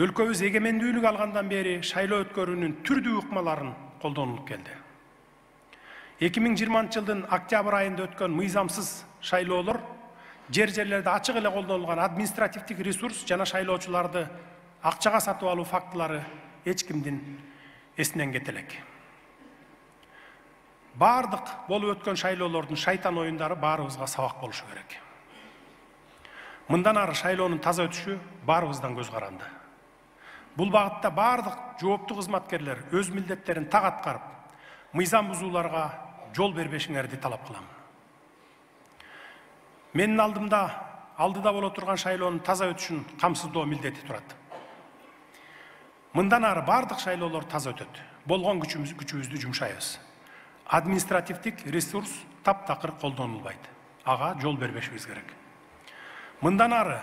Өлкөбүз эгемендүүлүк алгандан бери шайлоо өткөрүүнүн түрдүү ыкмаларын колдонулуп келди. 2020 жылдын октябрь айында өткөн мыйзамсыз шайлоолор жерлерде ачык эле колдонулган административдик ресурс жана шайлоочуларды акчага сатып алуу фактылары эч кимдин эсинен кете элек. Бардык болуп өткөн шайлоолордун шайтан оюндары баарыбызга сабак болушу керек. Мындан ары шайлоонун таза өтүшү баарыбыздан көз каранды. Бул багытта бардык жооптуу кызматкерлер өз милдеттерин так аткарып, мыйзам бузууларга жол бербешиңерди талап кылам. Менин алдыда боло турган шайлоонун таза өтүшүн камсыздоо милдети турат. Мындан ары бардык шайлоолор таза өтөт. Болгон күчүбүздү жумшайбыз. Административдик ресурс таптакыр колдонулбайт. Ага жол бербешибиз керек. Мындан ары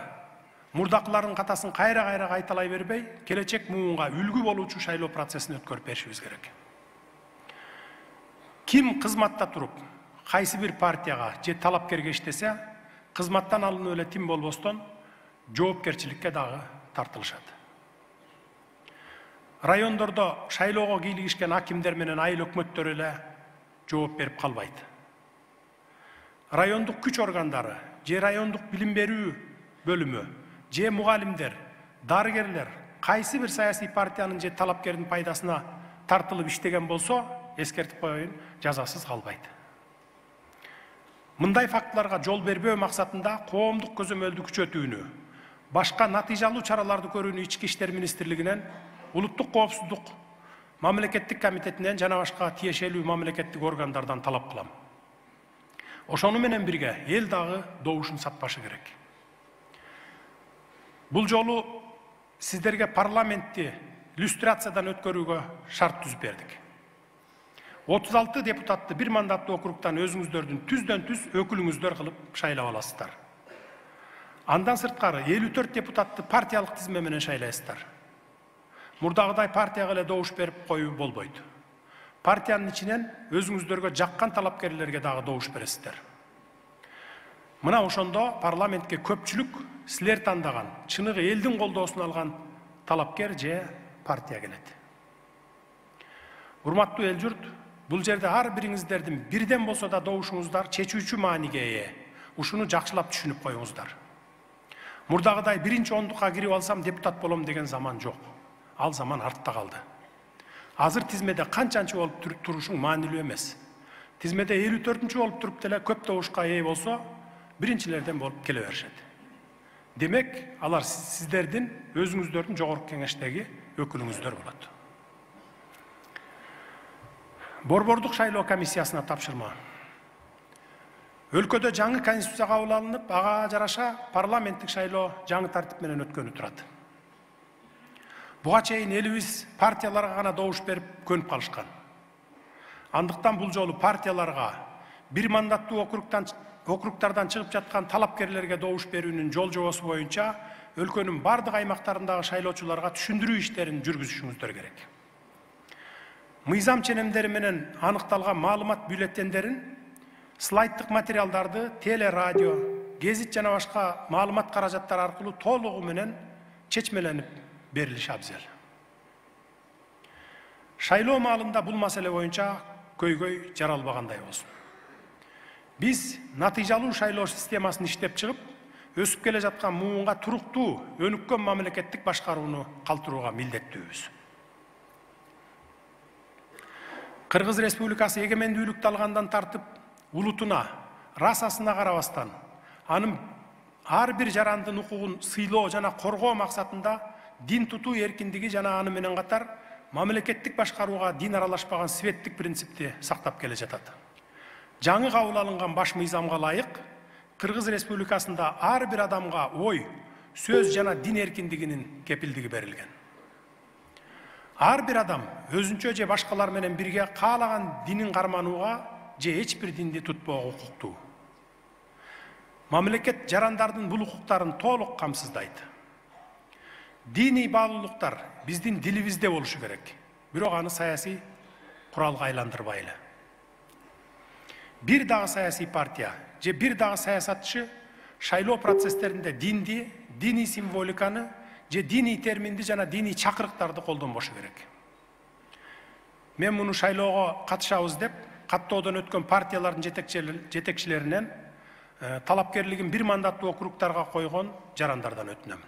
мурдакылардын катасын кайра кайталай бербей, келечек муунга үлгү болуучу шайлоо процессин өткөрүп беришибиз керек. Ким кызматта туруп, кайсы бир партияга же талапкерге иштесе, кызматтан алынып эле тим болбостон жоопкерчиликке дагы тартылышат. Райондордо шайлоого кийлигишкен акимдер менен айыл өкмөттөр эле жооп берип калбайт. Райондук күч органдары, же райондук билим берүү бөлүмү, же мугалимдер, дарыгерлер кайсы бир саясий партиянын же талапкердин пайдасына тартылып иштеген болсо, эскертип коеюн, жазасыз калбайт. Мындай фактыларга жол бербөө максатында коомдук көзөмөлдү күчөтүүнү, башка натыйжалуу чараларды көрүүнү Ички иштер министрлигинен, улуттук коопсуздук мамлекеттик комитетинен жана башка тиешелүү мамлекеттик органдардан талап кылам. Ошону менен бирге эл дагы добушун сатпашы керек. Бул жолу сиздерге парламентти иллюстрациядан өткөрүүгө шарт түзүп бердик. 36 депутатты бир мандаттуу округтан өзүңүздөрдүн түздөн түз өкүлүңүздөр кылып шайлап аласыздар. Андан сырткары 54 депутатты партиялык тизме менен шайлайсыздар. Мурдагыдай партияга эле добуш берип коюу болбойт. Партиянын ичинен өзүңүздөргө жаккан талапкерлерге дагы добуш бересиздер. Мына ошондо парламентке көпчүлүк силер тандаган, чыныгы элдин колдоосун алган талапкер же партия келет. Урматтуу эл журт, бул жерде ар бириңиздердин бирден болсо да добушуңуздар чечүүчү мааниге ээ. Ушуну жакшылап түшүнүп коюңуздар. Мурдагыдай биринчи ондукка кирип алсам депутат болом деген заман жок. Ал заман артта калды. Азыр тизмеде канчанчы болуп турушуң маанилүү эмес. Тизмеде 54-чү болуп туруп деле көп добушка ээ болсо, биринчилерден болуп келе беришет. Демек, алар сиздердин өзүңүздөрдүн жогорку кеңештеги өкүлүңүздөр болот. Борбордук шайлоо комиссиясына тапшырма. Өлкөдө жаңы конституция кабыл алынып, ага жараша парламенттик шайлоо жаңы тартип менен өткөнү турат. Буга чейин элибиз партияларга гана добуш берип көнүп калышкан. Андыктан бул жолу партияларга бир мандаттуу округтардан чыгып жаткан талапкерлерге добуш берүүнүн жол жобосу боюнча өлкөнүн бардык аймактарындагы шайлоочуларга түшүндүрүү иштерин жүргүзүшүңүздөр керек. Мыйзам ченемдери менен аныкталган маалымат бюллетендерин, слайддык материалдарды теле, радио, гезит жана башка маалымат каражаттары аркылуу толугу менен чечмеленип берилиши абзел. Шайлоо маалында бул маселе боюнча көйгөй жаралбагандай болсун. Биз натыйжалуу шайлоо системасын иштеп чыгып, өсүп келе жаткан муунга туруктуу, өнүккөн мамлекеттик башкарууну калтырууга милдеттүүбүз. Кыргыз Республикасы эгемендүүлүктү алгандан тартып, улутуна, расасына карабастан, анын ар бир жарандын укугун сыйлоо жана коргоо максатында дин тутуу эркиндиги жана аны менен катар мамлекеттик башкарууга дин аралашпаган светтик принципти сактап келе жатат. Жаңы кабыл алынган баш мыйзамга ылайык, Кыргыз Республикасында ар бир адамга ой, сөз жана дин эркиндигинин кепилдиги берилген. Ар бир адам өзүнчө же башкалар менен бирге каалаган динин карманууга же эч бир динди тутпоого укуктуу. Мамлекет жарандардын бул укуктарын толук камсыздайт. Диний баалуулуктар биздин дилибизде болушу керек. Бирок аны саясий куралга айландырбайлы. Бир дагы саясий партия же бир дагы саясатчы шайлоо процесстеринде динди, диний символиканы же диний терминди жана диний чакырыктарды колдонбошу керек. Мен муну шайлоого катышабыз деп каттоодон өткөн партиялардын жетекчилеринен талапкерлигин 1 мандаттуу округдарга койгон жарандардан өтүнөм.